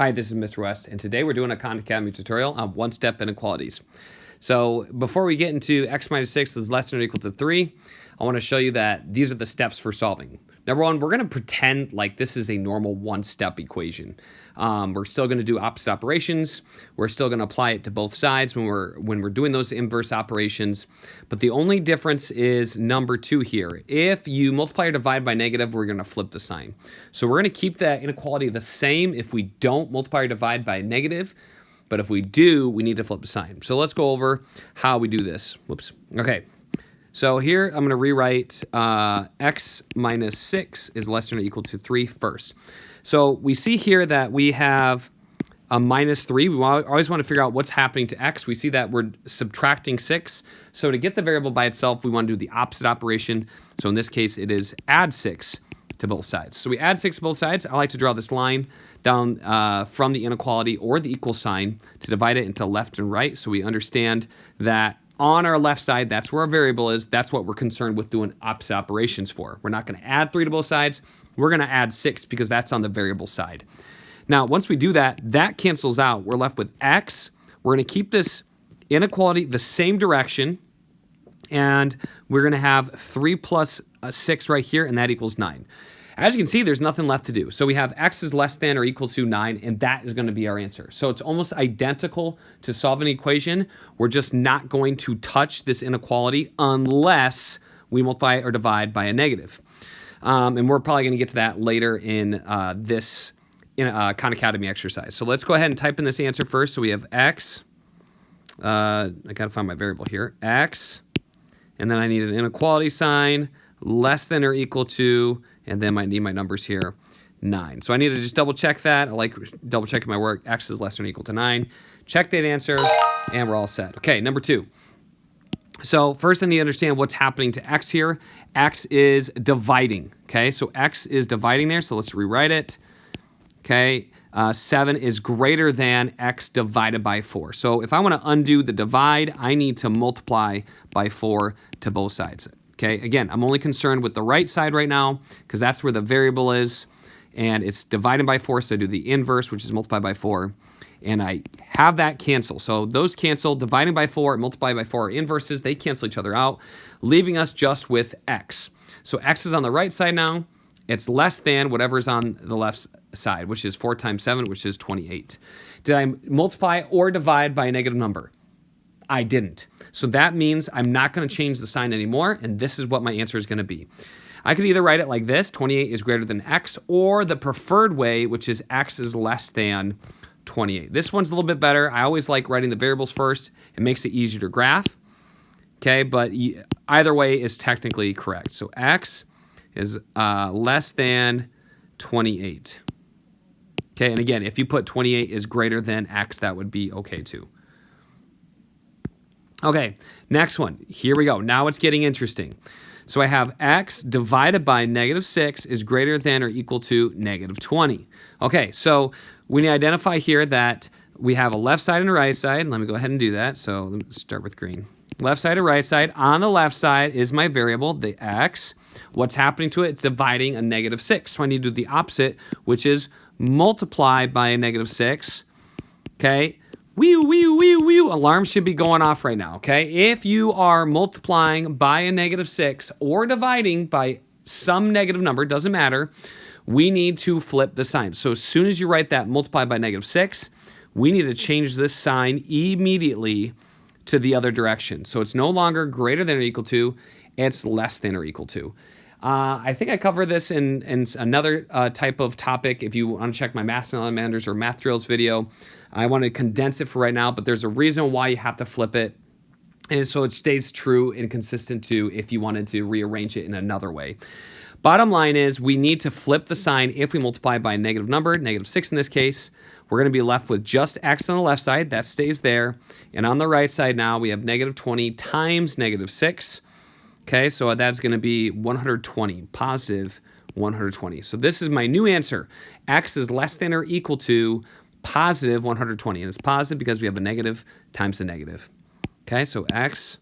Hi, this is Mr. West, and today we're doing a Khan Academy tutorial on one-step inequalities. So before we get into x minus 6 is less than or equal to 3, I want to show you that these are the steps for solving. Number one, we're going to pretend like this is a normal one-step equation. We're still going to do opposite operations. We're still going to apply it to both sides when we're doing those inverse operations. But the only difference is number 2 here. If you multiply or divide by negative, we're going to flip the sign. So we're going to keep that inequality the same if we don't multiply or divide by negative. But if we do, we need to flip the sign. So let's go over how we do this. Whoops. Okay. So here I'm going to rewrite x minus 6 is less than or equal to 3 first. So we see here that we have a minus 3. We always want to figure out what's happening to x. We see that we're subtracting 6. So to get the variable by itself, we want to do the opposite operation. So in this case, it is add 6 to both sides. So we add 6 to both sides. I like to draw this line down from the inequality or the equal sign to divide it into left and right. So we understand that on our left side, that's where our variable is. That's what we're concerned with doing opposite operations for. We're not going to add 3 to both sides. We're going to add 6 because that's on the variable side. Now, once we do that, that cancels out. We're left with x. We're going to keep this inequality the same direction. And we're going to have 3 plus 6 right here, and that equals 9. As you can see, there's nothing left to do. So we have x is less than or equal to 9, and that is going to be our answer. So it's almost identical to solve an equation. We're just not going to touch this inequality unless we multiply or divide by a negative. And we're probably going to get to that later in this Khan Academy exercise. So let's go ahead and type in this answer first. So we have x. I got to find my variable here. X. And then I need an inequality sign, less than or equal to, and then I need my numbers here, 9. So I need to just double check that. I like double checking my work. X is less than or equal to 9. Check that answer, and we're all set. Okay, number 2. So first I need to understand what's happening to x here. X is dividing, okay? So x is dividing there, so let's rewrite it. Okay, 7 is greater than x divided by 4. So if I want to undo the divide, I need to multiply by 4 to both sides. Okay, again, I'm only concerned with the right side right now because that's where the variable is, and it's divided by 4, so I do the inverse, which is multiplied by 4, and I have that cancel. So those cancel. Dividing by 4 and multiplying by 4 are inverses. They cancel each other out, leaving us just with x. So x is on the right side now. It's less than whatever's on the left side, which is 4 times 7, which is 28. Did I multiply or divide by a negative number? I didn't. So that means I'm not going to change the sign anymore, and this is what my answer is going to be. I could either write it like this, 28 is greater than x, or the preferred way, which is x is less than 28. This one's a little bit better. I always like writing the variables first. It makes it easier to graph. Okay, but either way is technically correct. So x is less than 28. Okay, and again, if you put 28 is greater than x, that would be okay too. Okay, next one. Here we go. Now it's getting interesting. So I have x divided by negative 6 is greater than or equal to negative 20. Okay, so we need to identify here that we have a left side and a right side. Let me go ahead and do that. So let me start with green. Left side and right side. On the left side is my variable, the x. What's happening to it? It's dividing a negative 6. So I need to do the opposite, which is multiply by a negative 6. Okay. Wee, wee, wee, wee. Alarm should be going off right now, okay? If you are multiplying by a negative 6 or dividing by some negative number, doesn't matter, we need to flip the sign. So as soon as you write that multiply by negative 6, we need to change this sign immediately to the other direction. So it's no longer greater than or equal to, it's less than or equal to. I think I cover this in another type of topic. If you want to check my math-salamanders or math drills video, I want to condense it for right now, but there's a reason why you have to flip it. And so it stays true and consistent to if you wanted to rearrange it in another way. Bottom line is we need to flip the sign if we multiply by a negative number, negative 6 in this case. We're going to be left with just x on the left side. That stays there. And on the right side now, we have negative 20 times negative 6. Okay, so that's going to be 120, positive 120. So this is my new answer. X is less than or equal to positive 120. And it's positive because we have a negative times a negative. Okay, so x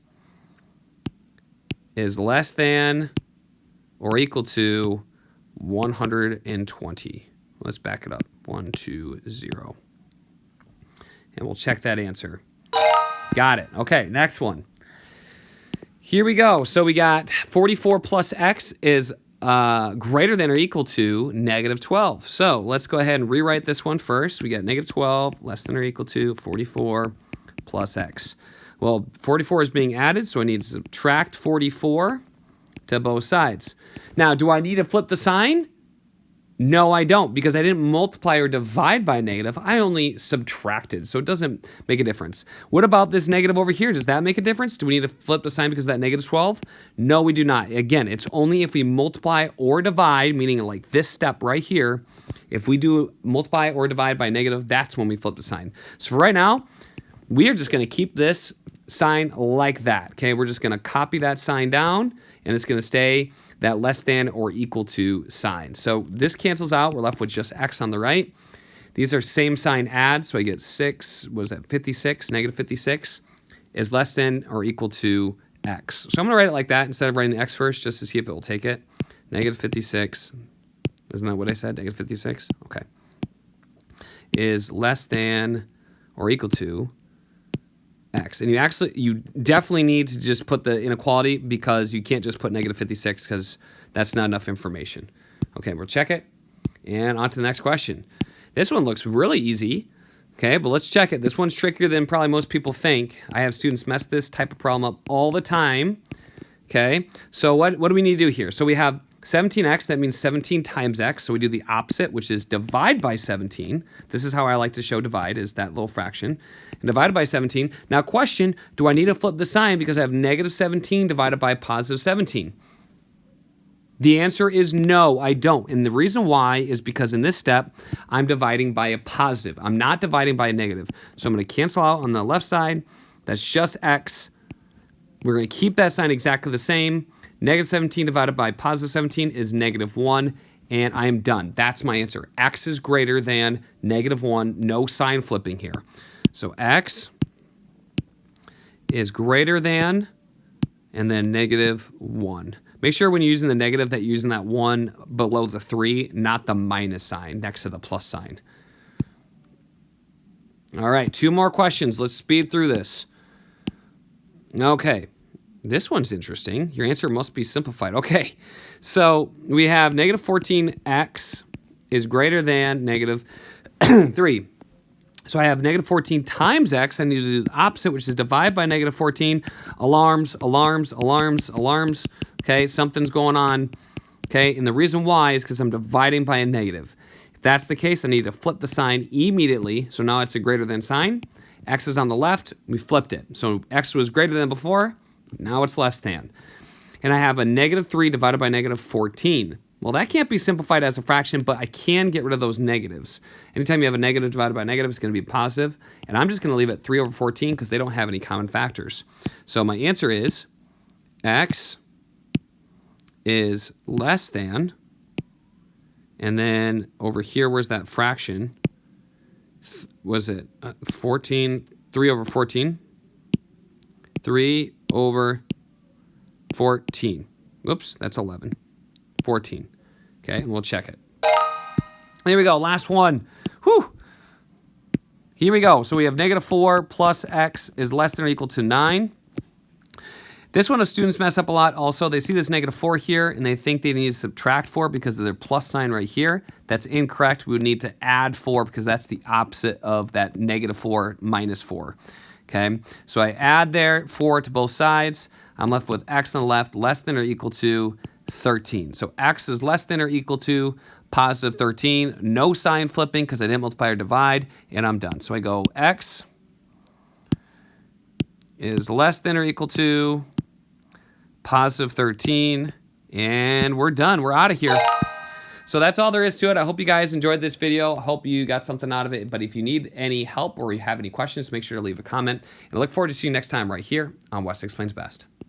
is less than or equal to 120. Let's back it up. 1, 2, 0. And we'll check that answer. Got it. Okay, next one. Here we go. So we got 44 plus x is greater than or equal to negative 12. So let's go ahead and rewrite this one first. We got negative 12 less than or equal to 44 plus x. Well, 44 is being added, so I need to subtract 44 to both sides. Now, do I need to flip the sign? No, I don't, because I didn't multiply or divide by negative. I only subtracted, so it doesn't make a difference. What about this negative over here? Does that make a difference? Do we need to flip the sign because of that negative 12? No, we do not. Again, it's only if we multiply or divide, meaning like this step right here. If we do multiply or divide by negative, that's when we flip the sign. So for right now, we are just going to keep this sign like that. Okay, we're just going to copy that sign down, and it's going to stay that less than or equal to sign. So this cancels out. We're left with just x on the right. These are same sign adds, so I get 6, what is that, 56, negative 56 is less than or equal to x. So I'm going to write it like that instead of writing the x first, just to see if it will take it. Negative 56, isn't that what I said? Negative 56, okay, is less than or equal to x. And you definitely need to just put the inequality, because you can't just put negative 56 because that's not enough information. Okay, we'll check it. And on to the next question. This one looks really easy. Okay, but let's check it. This one's trickier than probably most people think. I have students mess this type of problem up all the time. Okay, so what do we need to do here? So we have 17x, that means 17 times x. So we do the opposite, which is divide by 17. This is how I like to show divide, is that little fraction. And divided by 17. Now question, do I need to flip the sign because I have negative 17 divided by positive 17? The answer is no, I don't. And the reason why is because in this step, I'm dividing by a positive. I'm not dividing by a negative. So I'm going to cancel out on the left side. That's just x. We're going to keep that sign exactly the same. Negative 17 divided by positive 17 is negative 1, and I am done. That's my answer. X is greater than negative 1. No sign flipping here. So x is greater than, and then negative 1. Make sure when you're using the negative that you're using that 1 below the 3, not the minus sign next to the plus sign. All right, 2 more questions. Let's speed through this. Okay. This one's interesting. Your answer must be simplified. Okay, so we have negative 14x is greater than negative 3. So I have negative 14 times x. I need to do the opposite, which is divide by negative 14. Alarms, alarms, alarms, alarms. Okay, something's going on. Okay, and the reason why is because I'm dividing by a negative. If that's the case, I need to flip the sign immediately. So now it's a greater than sign. X is on the left. We flipped it. So x was greater than before. Now it's less than. And I have a negative 3 divided by negative 14. Well, that can't be simplified as a fraction, but I can get rid of those negatives. Anytime you have a negative divided by negative, it's going to be positive. And I'm just going to leave it 3 over 14 because they don't have any common factors. So my answer is x is less than, and then over here, where's that fraction? Was it 14, 3 over 14? 3 over 14. Whoops, that's 11. 14. Okay, and we'll check it. There we go, last one. Whew. Here we go. So we have negative 4 plus x is less than or equal to 9. This one, students mess up a lot also. They see this negative 4 here, and they think they need to subtract 4 because of their plus sign right here. That's incorrect. We would need to add 4 because that's the opposite of that negative 4 minus 4. Okay, so I add there 4 to both sides. I'm left with x on the left less than or equal to 13. So x is less than or equal to positive 13. No sign flipping because I didn't multiply or divide, and I'm done. So I go x is less than or equal to positive 13, and we're done. We're out of here. So that's all there is to it. I hope you guys enjoyed this video. I hope you got something out of it. But if you need any help or you have any questions, make sure to leave a comment. And I look forward to seeing you next time right here on Wes Explains Best.